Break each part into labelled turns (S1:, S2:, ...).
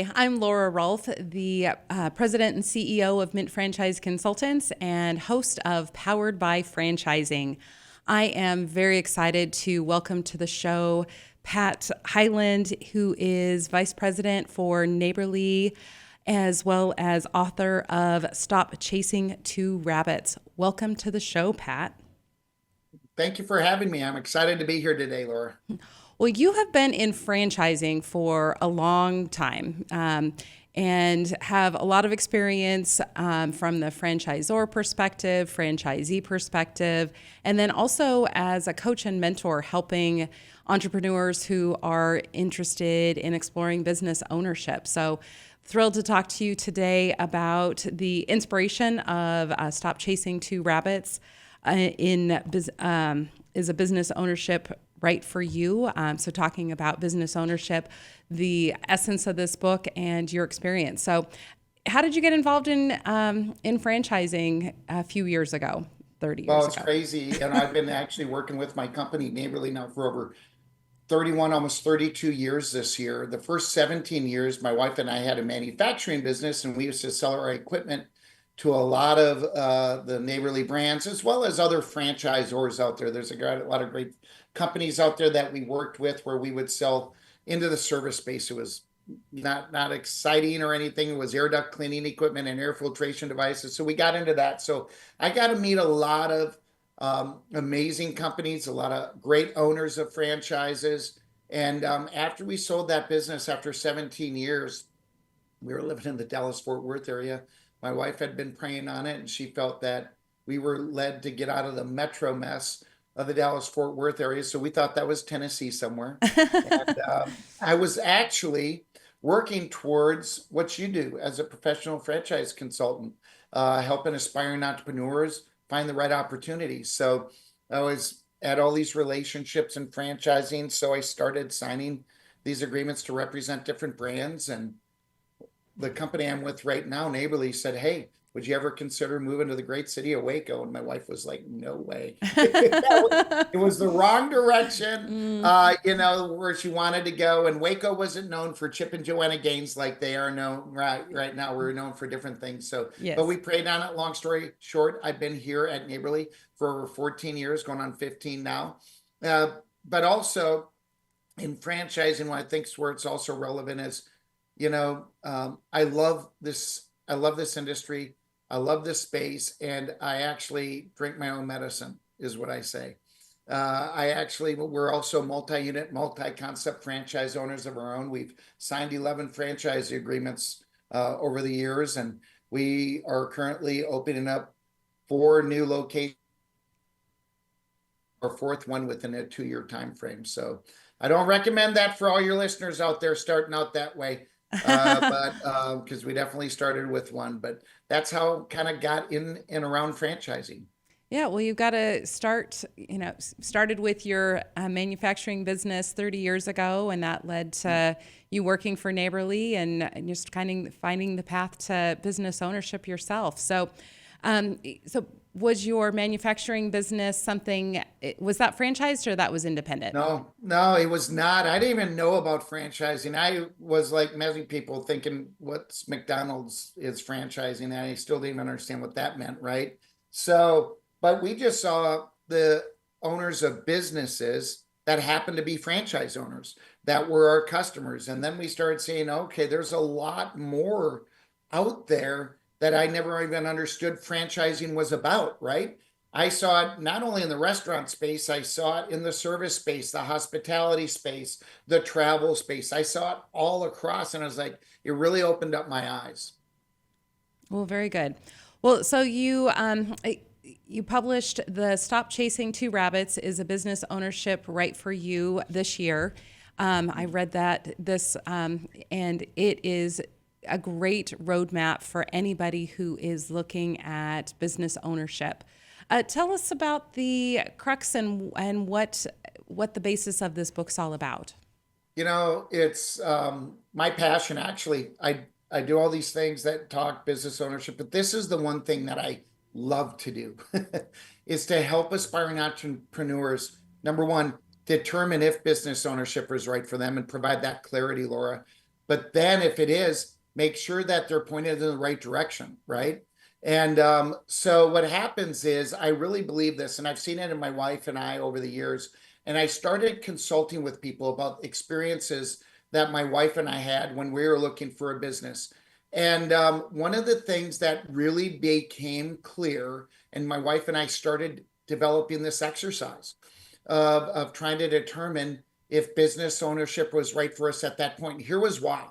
S1: Hi, I'm Laura Rolfe, the president and CEO of Mint Franchise Consultants and host of Powered by Franchising. I am very excited to welcome to the show Pat Hyland, who is vice president for Neighborly, as well as author of Stop Chasing Two Rabbits. Welcome to the show, Pat.
S2: Thank you for having me. I'm excited to be here today, Laura.
S1: Well, you have been in franchising for a long time and have a lot of experience from the franchisor perspective, franchisee perspective, and then also as a coach and mentor helping entrepreneurs who are interested in exploring business ownership. So thrilled to talk to you today about the inspiration of Stop Chasing Two Rabbits is a business ownership right for you. So talking about business ownership, the essence of this book and your experience. So how did you get involved in franchising a few years ago, 30
S2: Well,
S1: years
S2: it's
S1: ago?
S2: crazy. And I've been actually working with my company, Neighborly, now for over 31, almost 32 years this year. The first 17 years, my wife and I had a manufacturing business, and we used to sell our equipment to a lot of the Neighborly brands, as well as other franchisors out there. There's a lot of great companies out there that we worked with where we would sell into the service space. It was not exciting or anything. It was air duct cleaning equipment and air filtration devices. So we got into that. So I got to meet a lot of amazing companies, a lot of great owners of franchises. And after we sold that business, after 17 years, we were living in the Dallas-Fort Worth area. My wife had been praying on it, and she felt that we were led to get out of the metro mess of the Dallas-Fort Worth area. So we thought that was Tennessee somewhere. And I was actually working towards what you do as a professional franchise consultant, helping aspiring entrepreneurs find the right opportunities. So I was at all these relationships and franchising. So I started signing these agreements to represent different brands. And the company I'm with right now, Neighborly, said, "Hey, would you ever consider moving to the great city of Waco?" And my wife was like, "No way." It was the wrong direction,
S1: Mm,
S2: where she wanted to go. And Waco wasn't known for Chip and Joanna Gaines like they are known right now. We're known for different things. So, but we
S1: yes.
S2: prayed on it. Long story short, I've been here at Neighborly for over 14 years, going on 15 now. But also in franchising, what I think is where it's also relevant is, I love this. I love this industry. I love this space, and I actually drink my own medicine, is what I say. We're also multi-unit, multi-concept franchise owners of our own. We've signed 11 franchise agreements over the years, and we are currently opening up 4 new locations, or fourth one within a 2-year time frame. So I don't recommend that for all your listeners out there starting out that way. But because we definitely started with one, but that's how kind of got in and around franchising.
S1: Yeah, well, you've got to start, started with your manufacturing business 30 years ago, and that led to you working for Neighborly and just kind of finding the path to business ownership yourself. So was your manufacturing business was that franchised or that was independent?
S2: No, it was not. I didn't even know about franchising. I was like many people thinking what's McDonald's is franchising, and I still didn't even understand what that meant, right? So, but we just saw the owners of businesses that happened to be franchise owners that were our customers. And then we started saying, okay, there's a lot more out there that I never even understood franchising was about, right? I saw it not only in the restaurant space, I saw it in the service space, the hospitality space, the travel space. I saw it all across, and I was like, it really opened up my eyes.
S1: Well, very good. Well, so you published the Stop Chasing Two Rabbits is a business ownership right for you this year. I read and it is a great roadmap for anybody who is looking at business ownership. Tell us about the crux and what the basis of this book's all about.
S2: It's my passion, actually. I do all these things that talk business ownership, but this is the one thing that I love to do is to help aspiring entrepreneurs, number one, determine if business ownership is right for them and provide that clarity, Laura. But then if it is, make sure that they're pointed in the right direction, right? And so what happens is, I really believe this, and I've seen it in my wife and I over the years. And I started consulting with people about experiences that my wife and I had when we were looking for a business. And one of the things that really became clear, and my wife and I started developing this exercise of trying to determine if business ownership was right for us at that point. And here was why.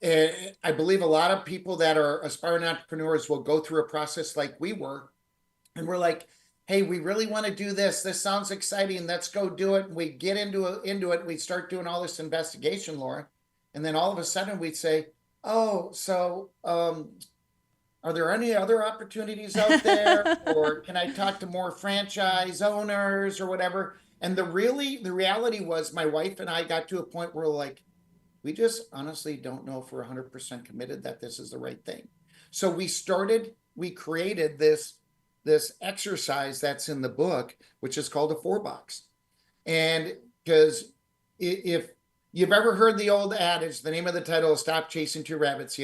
S2: I believe a lot of people that are aspiring entrepreneurs will go through a process like we were, and we're like, hey, we really want to do this. This sounds exciting. Let's go do it. And we get into it. And we start doing all this investigation, Laura. And then all of a sudden we'd say, oh, so are there any other opportunities out there? Or can I talk to more franchise owners or whatever? And the reality was, my wife and I got to a point where, like, we just honestly don't know if we're 100% committed that this is the right thing. So we created this exercise that's in the book, which is called a 4-box. And because if you've ever heard the old adage, the name of the title is Stop Chasing Two Rabbits,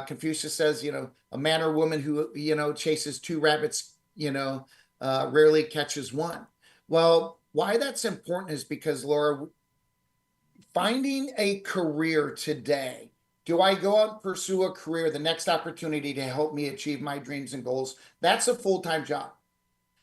S2: Confucius says, a man or woman who, chases two rabbits, rarely catches one. Well, why that's important is because, Laura, finding a career today, do I go out and pursue a career, the next opportunity to help me achieve my dreams and goals? That's a full-time job.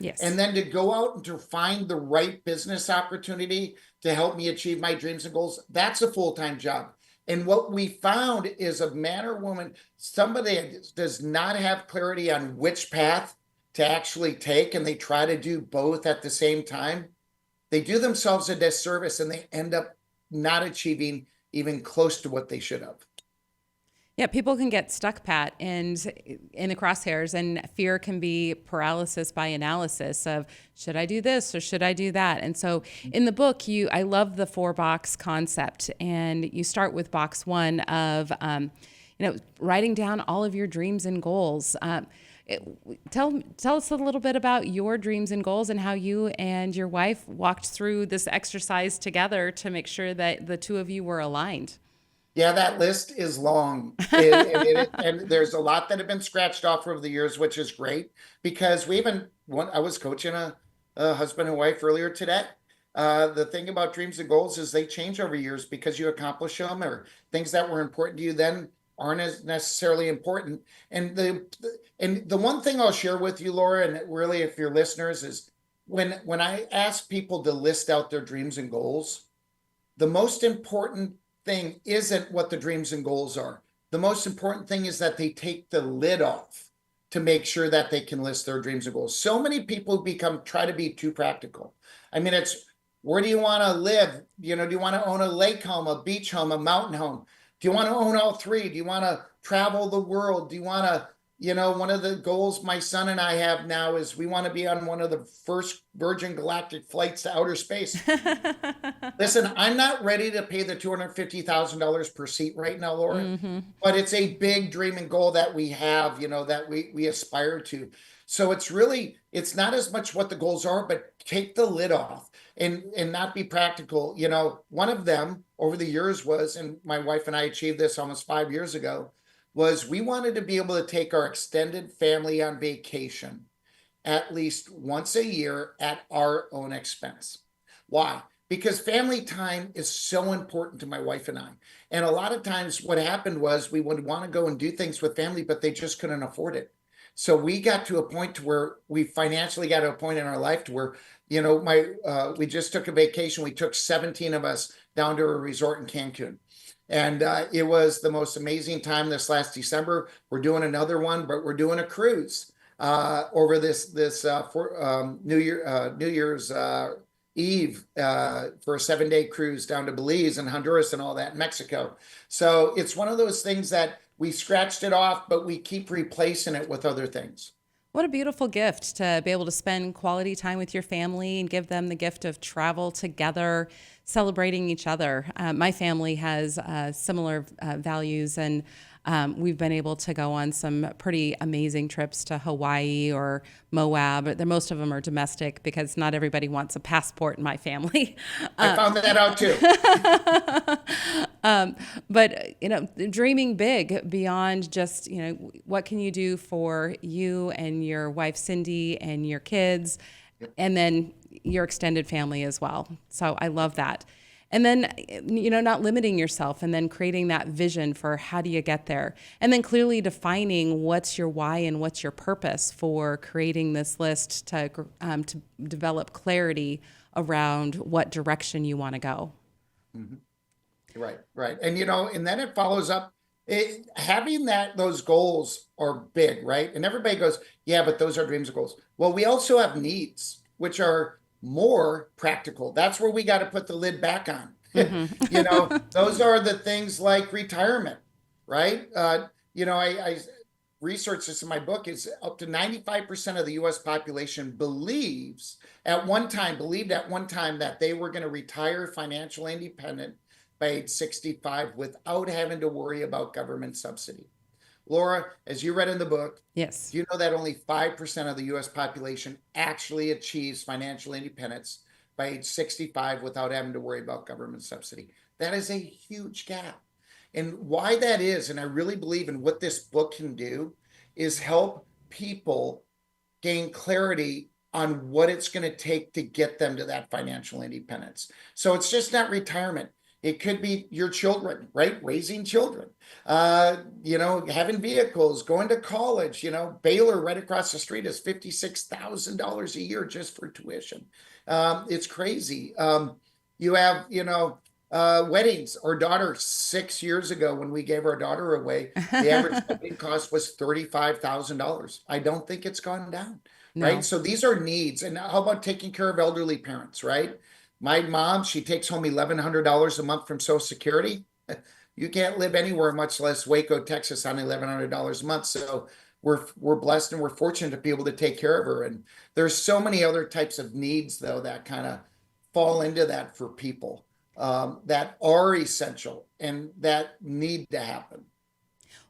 S1: Yes.
S2: And then to go out and to find the right business opportunity to help me achieve my dreams and goals, that's a full-time job. And what we found is, a man or woman, somebody that does not have clarity on which path to actually take, and they try to do both at the same time, they do themselves a disservice, and they end up not achieving even close to what they should have.
S1: Yeah, people can get stuck, Pat, and in the crosshairs, and fear can be paralysis by analysis of, should I do this or should I do that? And so in the book, I love the 4-box concept, and you start with box 1 of, writing down all of your dreams and goals. Tell us a little bit about your dreams and goals, and how you and your wife walked through this exercise together to make sure that the two of you were aligned.
S2: Yeah, that list is long. And there's a lot that have been scratched off over the years, which is great, because I was coaching a husband and wife earlier today. The thing about dreams and goals is they change over years because you accomplish them, or things that were important to you then aren't as necessarily important. And the one thing I'll share with you, Laura, and really if your listeners, is when I ask people to list out their dreams and goals, the most important thing isn't what the dreams and goals are. The most important thing is that they take the lid off to make sure that they can list their dreams and goals. So many people try to be too practical. I mean, it's, where do you want to live? Do you want to own a lake home, a beach home, a mountain home? Do you want to own all three? Do you want to travel the world? Do you want to, one of the goals my son and I have now is we want to be on one of the first Virgin Galactic flights to outer space. Listen, I'm not ready to pay the $250,000 per seat right now, Laura, but it's a big dream and goal that we have, that we aspire to. So it's not as much what the goals are, but take the lid off and not be practical. One of them over the years was, and my wife and I achieved this almost 5 years ago, was we wanted to be able to take our extended family on vacation at least once a year at our own expense. Why? Because family time is so important to my wife and I. And a lot of times what happened was we would want to go and do things with family, but they just couldn't afford it. So we got to a point to where we financially got to a point in our life to where, we just took a vacation. We took 17 of us down to a resort in Cancun. And it was the most amazing time this last December. We're doing another one, but we're doing a cruise over this New Year's Eve for a 7-day cruise down to Belize and Honduras and all that, Mexico. So it's one of those things that we scratched it off, but we keep replacing it with other things.
S1: What a beautiful gift to be able to spend quality time with your family and give them the gift of travel together, celebrating each other. My family has similar values, and we've been able to go on some pretty amazing trips to Hawaii or Moab. Most of them are domestic because not everybody wants a passport in my family.
S2: I found that out too.
S1: But, dreaming big beyond just, what can you do for you and your wife, Cindy, and your kids, and then your extended family as well. So I love that. And then, not limiting yourself and then creating that vision for how do you get there. And then clearly defining what's your why and what's your purpose for creating this list to develop clarity around what direction you want to go.
S2: Mm-hmm. Right. And then it follows up. Having those goals are big, right? And everybody goes, yeah, but those are dreams and goals. Well, we also have needs, which are more practical. That's where we got to put the lid back on.
S1: Mm-hmm.
S2: Those are the things like retirement, right? I researched this in my book. Is up to 95% of the U.S. population believed at one time that they were going to retire financially independent by age 65 without having to worry about government subsidy. Laura, as you read in the book,
S1: Yes.
S2: do you know that only 5% of the U.S. population actually achieves financial independence by age 65 without having to worry about government subsidy? That is a huge gap. And why that is, and I really believe in what this book can do, is help people gain clarity on what it's going to take to get them to that financial independence. So it's just not retirement. It could be your children, right? Raising children, having vehicles, going to college. Baylor right across the street is $56,000 a year just for tuition. It's crazy. You have, weddings. Our daughter, 6 years ago, when we gave our daughter away, the average wedding cost was $35,000. I don't think it's gone down, right?
S1: No.
S2: So these are needs. And how about taking care of elderly parents, right? My mom, she takes home $1,100 a month from Social Security. You can't live anywhere, much less Waco, Texas, on $1,100 a month. So we're blessed and we're fortunate to be able to take care of her. And there's so many other types of needs, though, that kind of fall into that for people that are essential and that need to happen.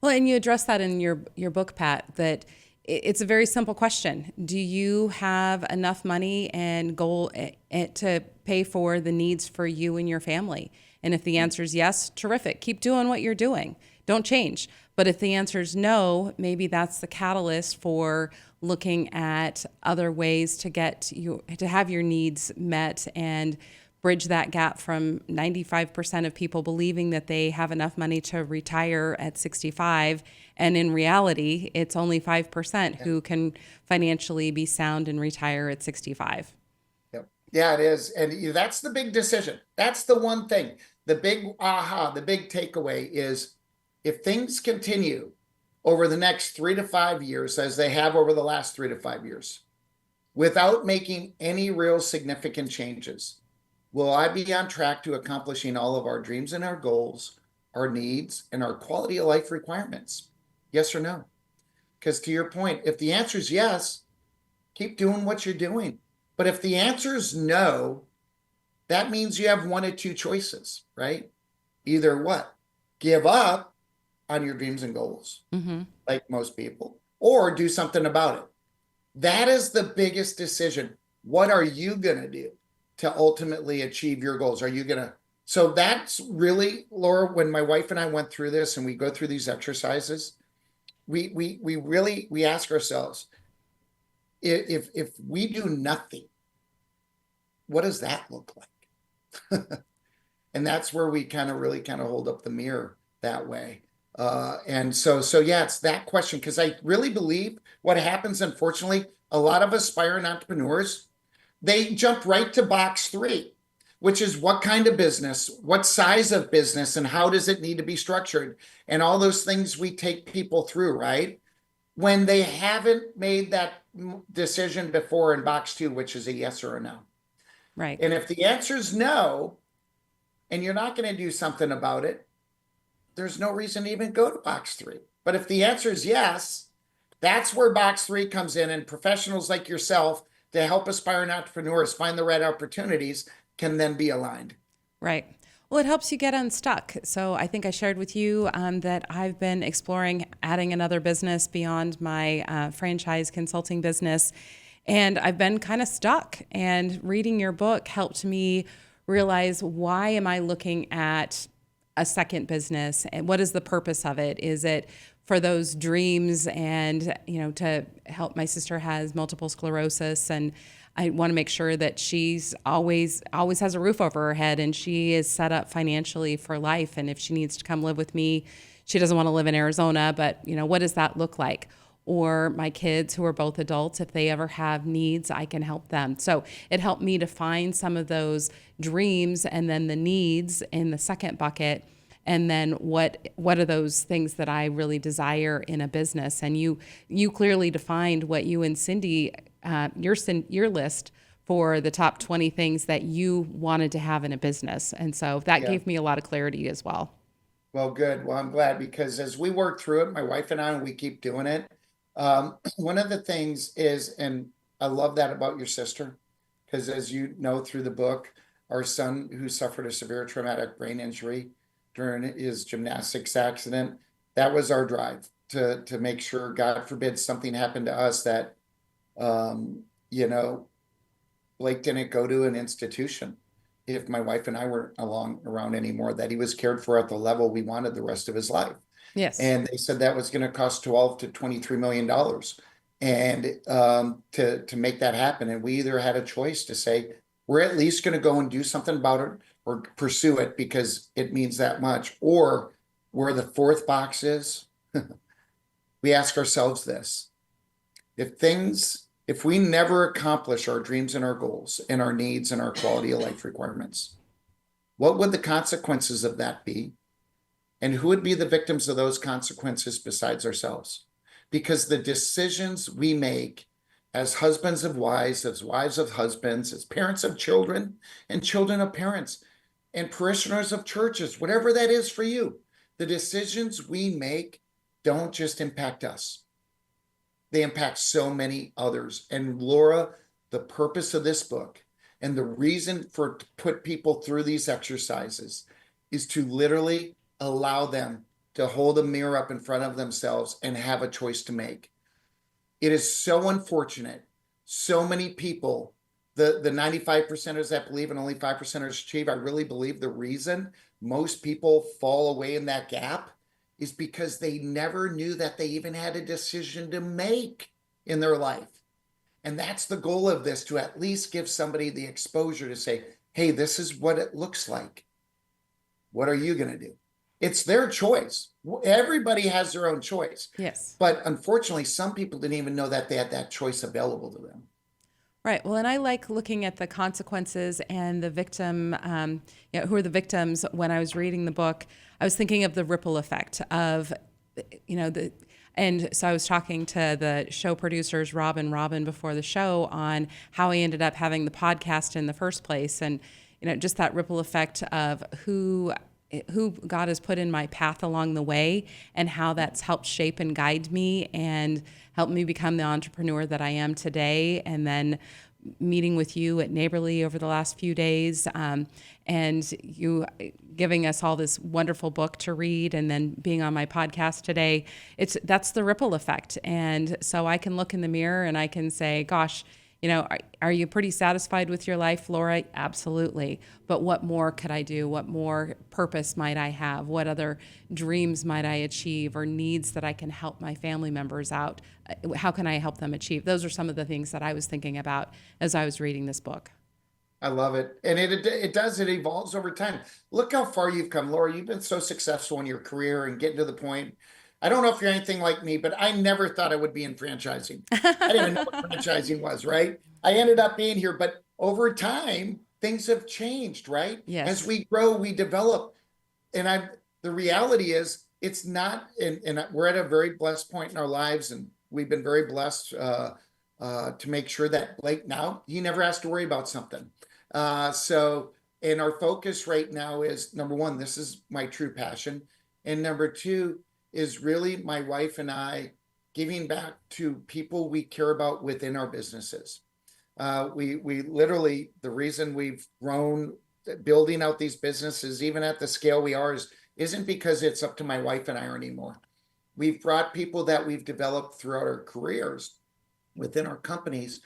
S1: Well, and you address that in your book, Pat, that it's a very simple question. Do you have enough money and goal to pay for the needs for you and your family? And if the answer is yes, terrific. Keep doing what you're doing. Don't change. But if the answer is no, maybe that's the catalyst for looking at other ways to get you to have your needs met and bridge that gap from 95% of people believing that they have enough money to retire at 65. And in reality, it's only 5% who can financially be sound and retire at 65.
S2: Yep. Yeah, it is. And that's the big decision. That's the one thing. The big the big takeaway is if things continue over the next 3 to 5 years, as they have over the last 3 to 5 years, without making any real significant changes, will I be on track to accomplishing all of our dreams and our goals, our needs, and our quality of life requirements? Yes or no? Because to your point, if the answer is yes, keep doing what you're doing. But if the answer is no, that means you have one of two choices, right? Either what? Give up on your dreams and goals, like most people, or do something about it. That is the biggest decision. What are you going to do to ultimately achieve your goals? Are you going to? So that's really, Laura, when my wife and I went through this and we go through these exercises, we really ask ourselves, if we do nothing, what does that look like? And that's where we really hold up the mirror that way. And so yeah, it's that question, because I really believe what happens, unfortunately, a lot of aspiring entrepreneurs, they jump right to box 3, which is what kind of business, what size of business, and how does it need to be structured? And all those things we take people through, right? When they haven't made that decision before in box 2, which is a yes or a no.
S1: Right.
S2: And if the answer is no, and you're not going to do something about it, there's no reason to even go to box 3. But if the answer is yes, that's where box 3 comes in, and professionals like yourself to help aspiring entrepreneurs find the right opportunities can then be aligned.
S1: Right. Well, it helps you get unstuck. So I think I shared with you that I've been exploring adding another business beyond my franchise consulting business. And I've been kind of stuck. And reading your book helped me realize, why am I looking at a second business, and what is the purpose of it? Is it for those dreams and, to help? My sister has multiple sclerosis, and I want to make sure that she's always has a roof over her head and she is set up financially for life. And if she needs to come live with me, she doesn't want to live in Arizona, but what does that look like? Or my kids, who are both adults, if they ever have needs, I can help them. So it helped me to find some of those dreams and then the needs in the second bucket. And then what are those things that I really desire in a business? And you clearly defined what you and Cindy, your list for the top 20 things that you wanted to have in a business. And so that
S2: Yeah.
S1: gave me a lot of clarity as well.
S2: Well, good. Well, I'm glad, because as we work through it, my wife and I, and we keep doing it. One of the things is, and I love that about your sister, because as you know through the book, our son, who suffered a severe traumatic brain injury during his gymnastics accident, that was our drive to make sure, God forbid, something happened to us, that you know, Blake didn't go to an institution if my wife and I weren't around anymore, that he was cared for at the level we wanted the rest of his life.
S1: Yes.
S2: And they said that was going to cost $12 to $23 million. And to make that happen. And we either had a choice to say, we're at least going to go and do something about it or pursue it because it means that much. Or where the fourth box is, we ask ourselves this: if we never accomplish our dreams and our goals and our needs and our quality of life requirements, what would the consequences of that be? And who would be the victims of those consequences besides ourselves? Because the decisions we make as husbands of wives, as wives of husbands, as parents of children and children of parents, and parishioners of churches, whatever that is for you, the decisions we make don't just impact us. They impact so many others. And Laura, the purpose of this book and the reason to put people through these exercises is to literally allow them to hold a mirror up in front of themselves and have a choice to make. It is so unfortunate. So many people, the 95%ers that believe and only 5%ers achieve, I really believe the reason most people fall away in that gap is because they never knew that they even had a decision to make in their life. And that's the goal of this, to at least give somebody the exposure to say, hey, this is what it looks like. What are you going to do? It's their choice. Everybody has their own choice.
S1: Yes.
S2: But unfortunately, some people didn't even know that they had that choice available to them.
S1: Right. Well, and I like looking at the consequences and the victim, who are the victims. When I was reading the book, I was thinking of the ripple effect of, and so I was talking to the show producers, Rob and Robin, before the show on how I ended up having the podcast in the first place. And, just that ripple effect of who God has put in my path along the way and how that's helped shape and guide me and helped me become the entrepreneur that I am today. And then meeting with you at Neighborly over the last few days, and you giving us all this wonderful book to read, and then being on my podcast today, that's the ripple effect. And so I can look in the mirror and I can say, gosh, are you pretty satisfied with your life, Laura? Absolutely. But what more could I do? What more purpose might I have? What other dreams might I achieve, or needs that I can help my family members out? How can I help them achieve? Those are some of the things that I was thinking about as I was reading this book.
S2: I love it. And it evolves over time. Look how far you've come, Laura. You've been so successful in your career and getting to the point. I don't know if you're anything like me, but I never thought I would be in franchising. I didn't even know what franchising was, right? I ended up being here, but over time, things have changed, right?
S1: Yes.
S2: As we grow, we develop. And the reality is, it's not, and we're at a very blessed point in our lives, and we've been very blessed to make sure that Blake now, he never has to worry about something. And our focus right now is, number one, this is my true passion. And number two is really my wife and I giving back to people we care about within our businesses. We literally, the reason we've grown, building out these businesses, even at the scale we are, isn't because it's up to my wife and I anymore. We've brought people that we've developed throughout our careers within our companies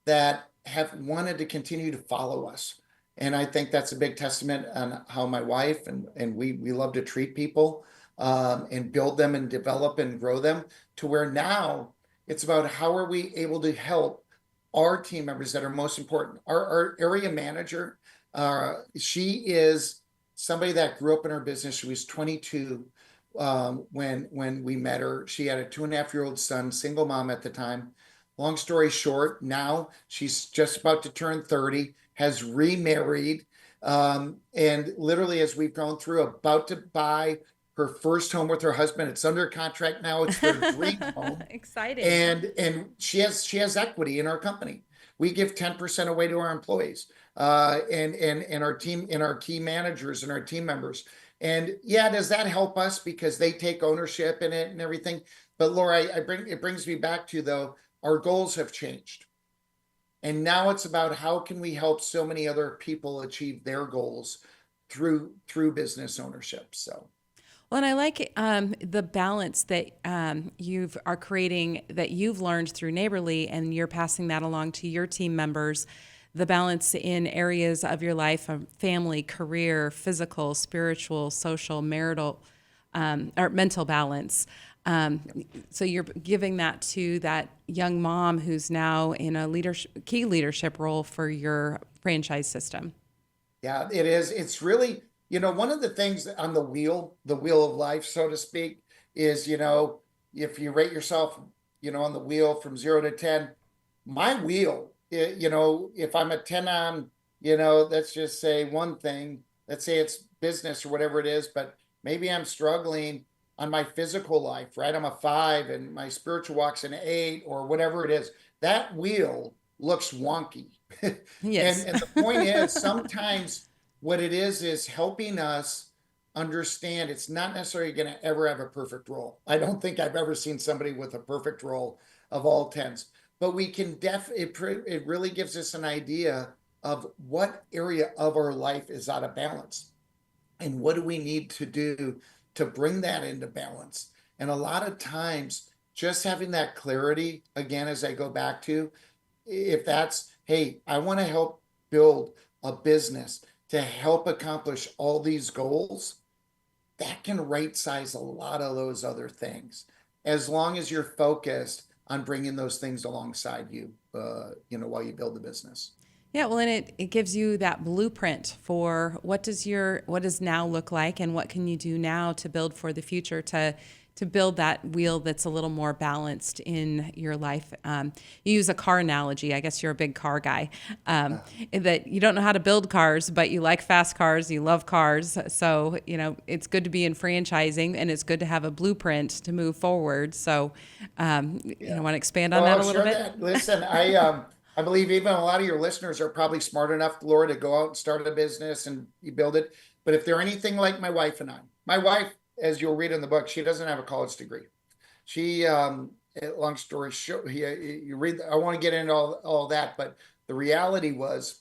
S2: that have wanted to continue to follow us. And I think that's a big testament on how my wife and we love to treat people, and build them and develop and grow them to where now it's about how are we able to help our team members that are most important. Our area manager, she is somebody that grew up in our business. She was 22 when we met her. She had a 2.5-year-old son, single mom at the time. Long story short, now she's just about to turn 30, has remarried, and literally, as we've gone through, about to buy her first home with her husband. It's under contract now. It's their dream home,
S1: Exciting.
S2: and she has equity in our company. We give 10% away to our employees, and our team, and our key managers and our team members. And yeah, does that help us because they take ownership in it and everything? But Laura, it brings me back to, though, our goals have changed. And now it's about how can we help so many other people achieve their goals through business ownership. So
S1: Well, and I like the balance that you've are creating, that you've learned through Neighborly, and you're passing that along to your team members. The balance in areas of your life, family, career, physical, spiritual, social, marital, or mental balance. Um, so you're giving that to that young mom who's now in a key leadership role for your franchise system.
S2: yeah, it is. It's really, one of the things on the wheel of life, so to speak, is, if you rate yourself, on the wheel from 0 to 10, my wheel, if I'm a 10 on, let's just say one thing, let's say it's business or whatever it is, but maybe I'm struggling on my physical life, right? I'm a 5 and my spiritual walk's an 8 or whatever it is. That wheel looks wonky. and
S1: Yes.
S2: and the point is, sometimes what it is helping us understand it's not necessarily going to ever have a perfect role. I don't think I've ever seen somebody with a perfect role of all tens, but we can it really gives us an idea of what area of our life is out of balance and what do we need to do to bring that into balance. And a lot of times, just having that clarity, again, as I go back to, if that's, hey, I want to help build a business to help accomplish all these goals, that can right size a lot of those other things, as long as you're focused on bringing those things alongside you, while you build the business.
S1: Yeah, well, and it gives you that blueprint for what does now look like, and what can you do now to build for the future, to build that wheel that's a little more balanced in your life. You use a car analogy. I guess you're a big car guy. That you don't know how to build cars, but you like fast cars. You love cars, so it's good to be in franchising, and it's good to have a blueprint to move forward. So,
S2: Yeah.
S1: want to expand on
S2: Well,
S1: that
S2: I'll
S1: a little
S2: share
S1: bit?
S2: that. Listen, I believe even a lot of your listeners are probably smart enough, Laura, to go out and start a business and you build it. But if they're anything like my wife and I, my wife, as you'll read in the book, she doesn't have a college degree. She, long story short, you read, I want to get into all that, but the reality was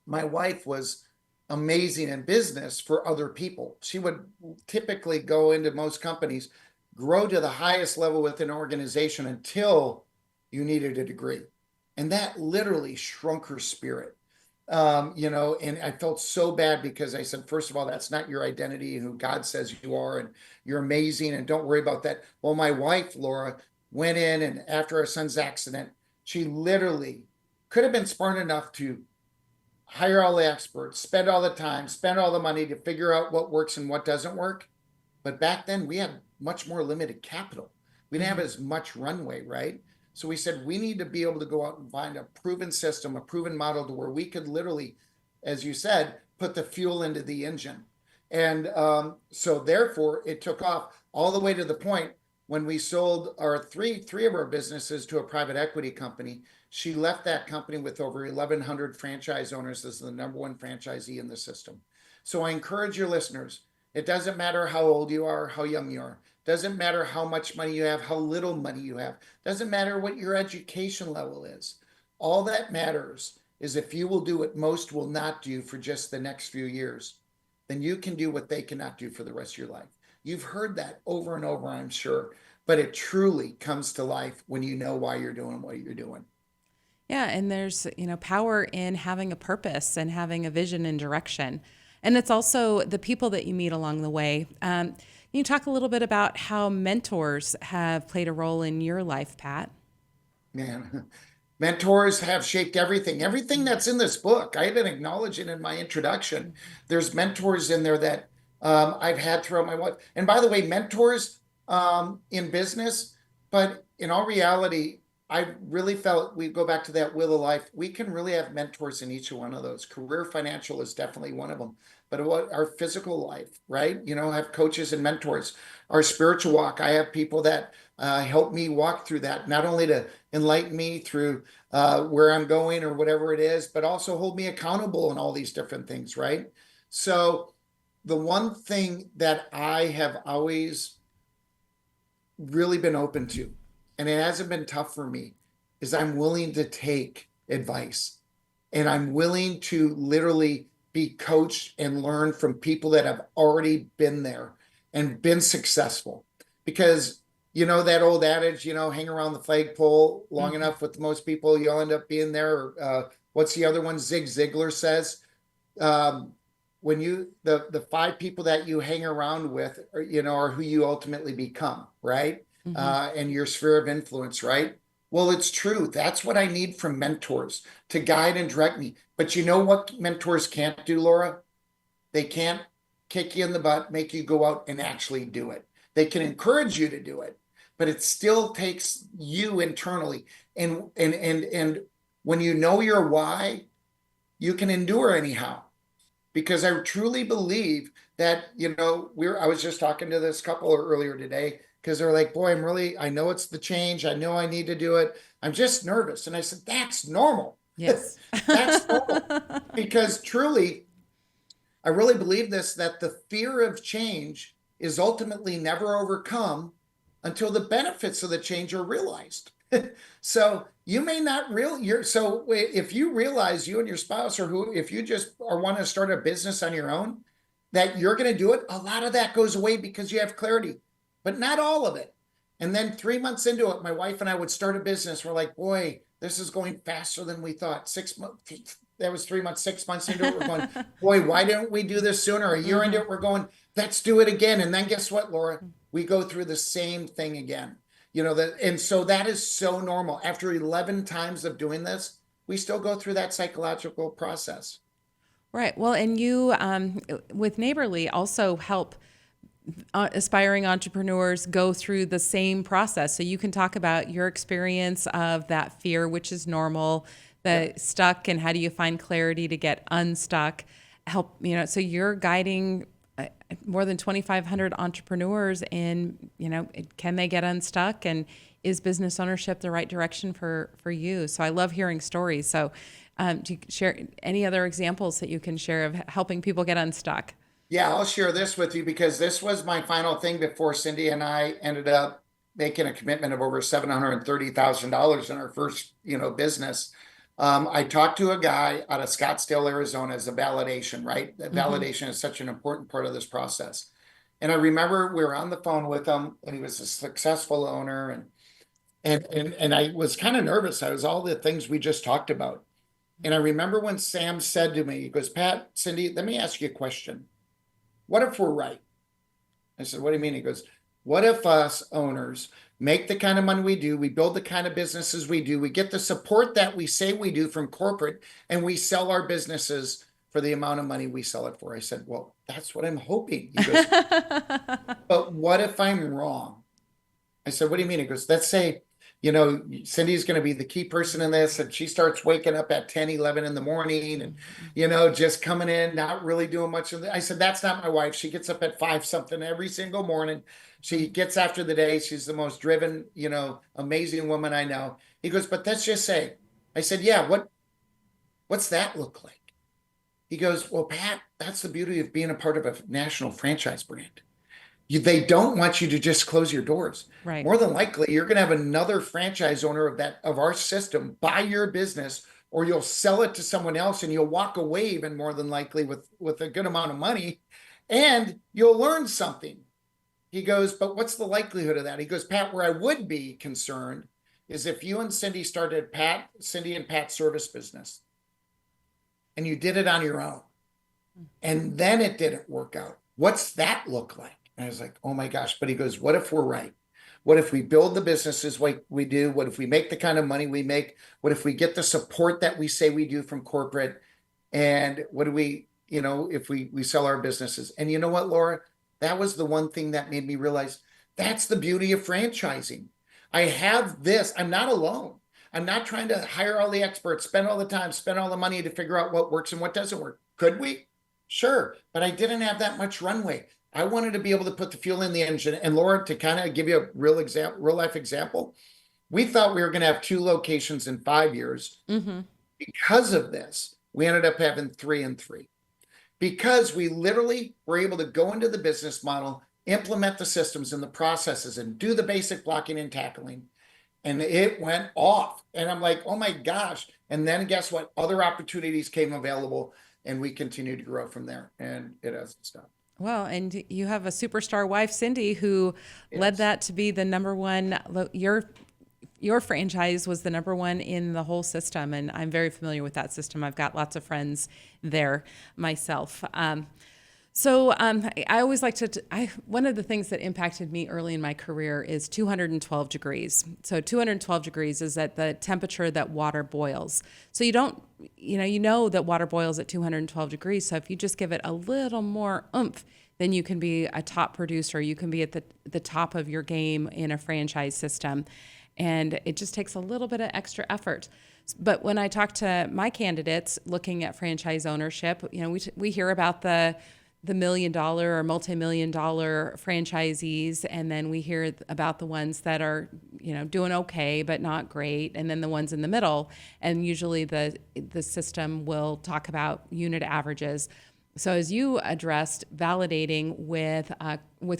S2: my wife was amazing in business for other people. She would typically go into most companies, grow to the highest level within an organization until you needed a degree. And that literally shrunk her spirit. And I felt so bad because I said, first of all, that's not your identity and who God says you are, and you're amazing, and don't worry about that. Well, my wife, Laura, went in, and after our son's accident, she literally could have been smart enough to hire all the experts, spend all the time, spend all the money to figure out what works and what doesn't work. But back then we had much more limited capital. We didn't have
S1: Mhm.
S2: as much runway, right? So we said we need to be able to go out and find a proven system, a proven model to where we could literally, as you said, put the fuel into the engine. And so therefore it took off all the way to the point when we sold our three of our businesses to a private equity company. She left that company with over 1,100 franchise owners as the number one franchisee in the system. So I encourage your listeners, it doesn't matter how old you are, how young you are. Doesn't matter how much money you have, how little money you have. Doesn't matter what your education level is. All that matters is if you will do what most will not do for just the next few years, then you can do what they cannot do for the rest of your life. You've heard that over and over, I'm sure, but it truly comes to life when you know why you're doing what you're doing.
S1: Yeah, and there's, power in having a purpose and having a vision and direction. And it's also the people that you meet along the way. Can you talk a little bit about how mentors have played a role in your life, Pat?
S2: Man, mentors have shaped everything. Everything that's in this book, I didn't acknowledge it in my introduction. There's mentors in there that I've had throughout my life. And by the way, mentors in business, but in all reality, I really felt we go back to that wheel of life. We can really have mentors in each one of those. Career financial is definitely one of them. But what our physical life, right? Have coaches and mentors. Our spiritual walk, I have people that help me walk through that, not only to enlighten me through where I'm going or whatever it is, but also hold me accountable in all these different things, right? So the one thing that I have always really been open to, and it hasn't been tough for me, is I'm willing to take advice and I'm willing to literally be coached and learn from people that have already been there and been successful. Because that old adage, hang around the flagpole long
S1: Mm-hmm.
S2: enough with most people, you'll end up being there. What's the other one? Zig Ziglar says, um, when the five people that you hang around with are who you ultimately become, right?
S1: Mm-hmm.
S2: And your sphere of influence, right? Well, it's true. That's what I need from mentors to guide and direct me. But you know what mentors can't do, Laura? They can't kick you in the butt, make you go out and actually do it. They can encourage you to do it, but it still takes you internally. And when you know your why, you can endure anyhow. Because I truly believe that, I was just talking to this couple earlier today because they're like, boy, I know it's the change. I know I need to do it. I'm just nervous. And I said, that's normal.
S1: Yes.
S2: That's normal because truly, I really believe this, that the fear of change is ultimately never overcome until the benefits of the change are realized. So you may not so if you realize, you and your spouse, or if you just are want to start a business on your own, that you're going to do it, a lot of that goes away because you have clarity, but not all of it. And then 3 months into it, my wife and I would start a business. We're like, boy, this is going faster than we thought. 6 months, that was 3 months, 6 months into it. We're going, boy, why didn't we do this sooner? A year into
S1: Mm-hmm.
S2: it, we're going, let's do it again. And then guess what, Laura? We go through the same thing again. And so that is so normal. After 11 times of doing this, we still go through that psychological process.
S1: Right. Well, and you, with Neighborly, also help aspiring entrepreneurs go through the same process. So you can talk about your experience of that fear, which is normal, the
S2: Yep.
S1: stuck, and how do you find clarity to get unstuck. Help, so you're guiding more than 2,500 entrepreneurs in, can they get unstuck, and is business ownership the right direction for you? So I love hearing stories. So do you share any other examples that you can share of helping people get unstuck?
S2: Yeah, I'll share this with you because this was my final thing before Cindy and I ended up making a commitment of over $730,000 in our first, business. I talked to a guy out of Scottsdale, Arizona, as a validation, right?
S1: Mm-hmm.
S2: Validation is such an important part of this process. And I remember we were on the phone with him, and he was a successful owner, and I was kind of nervous. I was all the things we just talked about. And I remember when Sam said to me, he goes, Pat, Cindy, let me ask you a question. What if we're right? I said, what do you mean? He goes, what if us owners make the kind of money we do, we build the kind of businesses we do, we get the support that we say we do from corporate, and we sell our businesses for the amount of money we sell it for? I said, well, that's what I'm hoping. He goes, but what if I'm wrong? I said, what do you mean? He goes, let's say, Cindy's going to be the key person in this. And she starts waking up at 10, 11 in the morning and, just coming in, not really doing much of it. I said, that's not my wife. She gets up at 5 something every single morning. She gets after the day. She's the most driven, amazing woman I know. He goes, but let's just say, I said, yeah, what's that look like? He goes, well, Pat, that's the beauty of being a part of a national franchise brand. They don't want you to just close your doors.
S1: Right.
S2: More than likely, you're going to have another franchise owner of our system buy your business, or you'll sell it to someone else and you'll walk away even more than likely with a good amount of money, and you'll learn something. He goes, but what's the likelihood of that? He goes, Pat, where I would be concerned is if you and Cindy started Cindy and Pat's service business and you did it on your own and then it didn't work out, what's that look like? And I was like, oh my gosh. But he goes, what if we're right? What if we build the businesses like we do? What if we make the kind of money we make? What if we get the support that we say we do from corporate? And what do we, if we sell our businesses? And you know what, Laura? That was the one thing that made me realize that's the beauty of franchising. I have this. I'm not alone. I'm not trying to hire all the experts, spend all the time, spend all the money to figure out what works and what doesn't work. Could we? Sure. But I didn't have that much runway. I wanted to be able to put the fuel in the engine. And Laura, to kind of give you a real life example, we thought we were going to have 2 locations in 5 years.
S1: Mm-hmm.
S2: Because of this, we ended up having 3 and 3 because we literally were able to go into the business model, implement the systems and the processes and do the basic blocking and tackling. And it went off. And I'm like, oh my gosh. And then guess what? Other opportunities came available and we continued to grow from there. And it hasn't stopped.
S1: Well, and you have a superstar wife, Cindy, who led that to be the number one. Your franchise was the number one in the whole system, and I'm very familiar with that system. I've got lots of friends there myself. I always like one of the things that impacted me early in my career is 212 degrees. So 212 degrees is at the temperature that water boils. So you know that water boils at 212 degrees. So if you just give it a little more oomph, then you can be a top producer. You can be at the top of your game in a franchise system. And it just takes a little bit of extra effort. But when I talk to my candidates looking at franchise ownership, we hear about the $1 million or multi-million-dollar franchisees, and then we hear about the ones that are, doing okay but not great, and then the ones in the middle. And usually the system will talk about unit averages. So as you addressed, validating with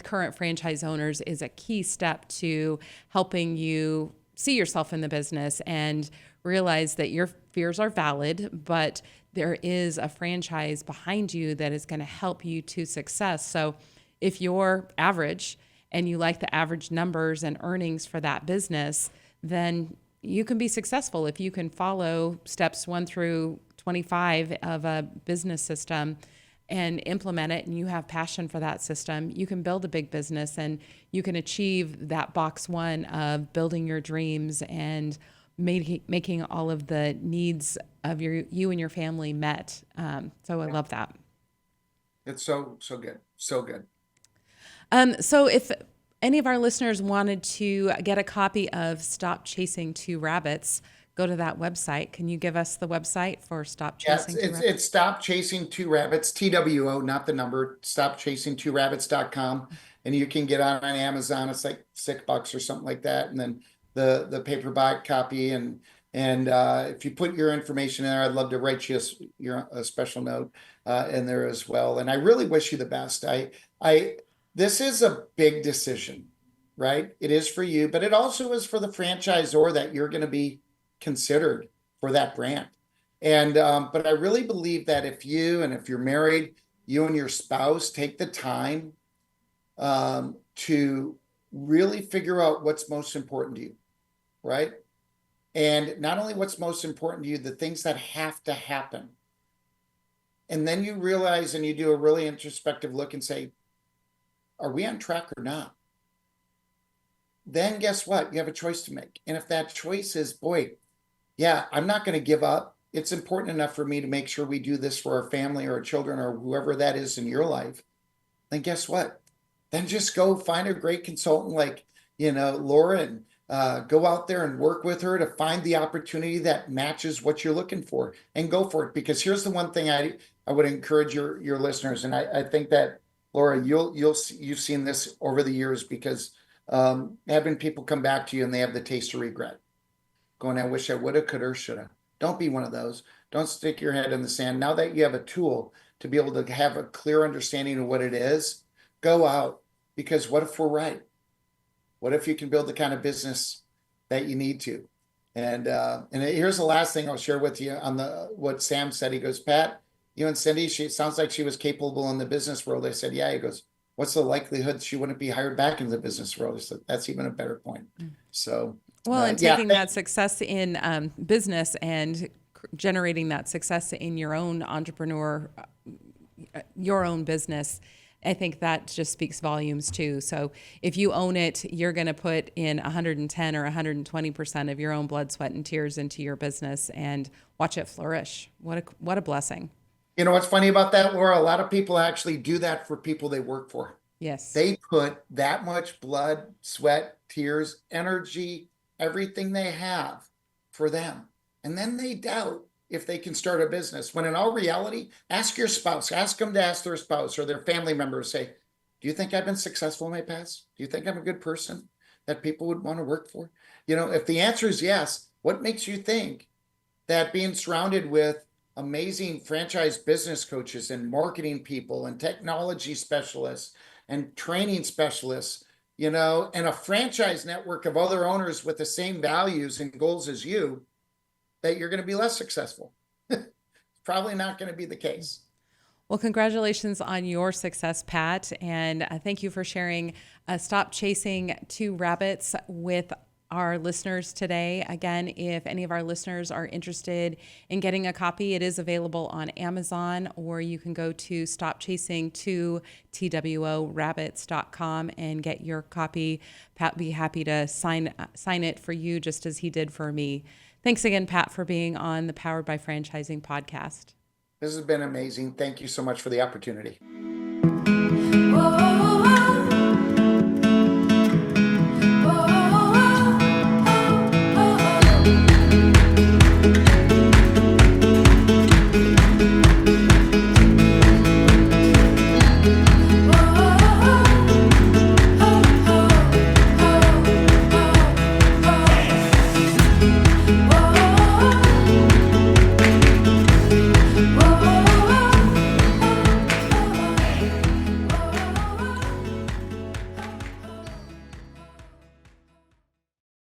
S1: current franchise owners is a key step to helping you see yourself in the business and realize that your fears are valid, but there is a franchise behind you that is going to help you to success. So if you're average and you like the average numbers and earnings for that business, then you can be successful if you can follow steps 1 through 25 of a business system and implement it, and you have passion for that system. You can build a big business and you can achieve that box 1 of building your dreams and making all of the needs of you and your family met. So I love that.
S2: It's so good. So good.
S1: So if any of our listeners wanted to get a copy of Stop Chasing Two Rabbits, go to that website. Can you give us the website for Stop Chasing Two Rabbits?
S2: It's Stop Chasing Two Rabbits, TWO, not the number, stopchasing2rabbits.com. And you can get on Amazon. It's like $6 or something like that. And then the paperback copy. And if you put your information in there, I'd love to write you a special note in there as well. And I really wish you the best. This is a big decision, right? It is for you, but it also is for the franchisor that you're going to be considered for that brand. And but I really believe that if you're married, you and your spouse take the time to really figure out what's most important to you, right? And not only what's most important to you, the things that have to happen. And then you realize and you do a really introspective look and say, are we on track or not? Then guess what? You have a choice to make. And if that choice is, boy, yeah, I'm not going to give up. It's important enough for me to make sure we do this for our family or our children or whoever that is in your life. Then guess what? Then just go find a great consultant like, Laura, and go out there and work with her to find the opportunity that matches what you're looking for and go for it. Because here's the one thing I would encourage your listeners. And I think that, Laura, you've seen this over the years because having people come back to you and they have the taste of regret. Going, I wish I woulda, coulda, or shoulda. Don't be one of those. Don't stick your head in the sand. Now that you have a tool to be able to have a clear understanding of what it is, go out. Because what if we're right? What if you can build the kind of business that you need to? And here's the last thing I'll share with you on what Sam said. He goes, Pat, you and Cindy, she sounds like she was capable in the business world. I said, yeah. He goes, what's the likelihood she wouldn't be hired back into the business world? So that's even a better point. So,
S1: Well, and
S2: yeah,
S1: taking that success in business and generating that success in your own your own business, I think that just speaks volumes too. So if you own it, you're going to put in 110 or 120% of your own blood, sweat, and tears into your business and watch it flourish. What a blessing.
S2: you know what's funny about that, Laura? A lot of people actually do that for people they work for.
S1: Yes.
S2: They put that much blood, sweat, tears, energy, everything they have for them. And then they doubt if they can start a business. When in all reality, ask your spouse, ask them to ask their spouse or their family members, say, do you think I've been successful in my past? Do you think I'm a good person that people would want to work for? You know, if the answer is yes, what makes you think that being surrounded with amazing franchise business coaches and marketing people and technology specialists and training specialists, you know, and a franchise network of other owners with the same values and goals as you, that you're going to be less successful? Probably not going to be the case.
S1: Well, congratulations on your success, Pat. And thank you for sharing Stop Chasing Two Rabbits with our listeners today. Again, if any of our listeners are interested in getting a copy, it is available on Amazon, or you can go to stopchasing2twораbbits.com and get your copy. Pat will be happy to sign it for you just as he did for me. Thanks again, Pat, for being on the Powered by Franchising podcast.
S2: This has been amazing. Thank you so much for the opportunity.
S3: Whoa.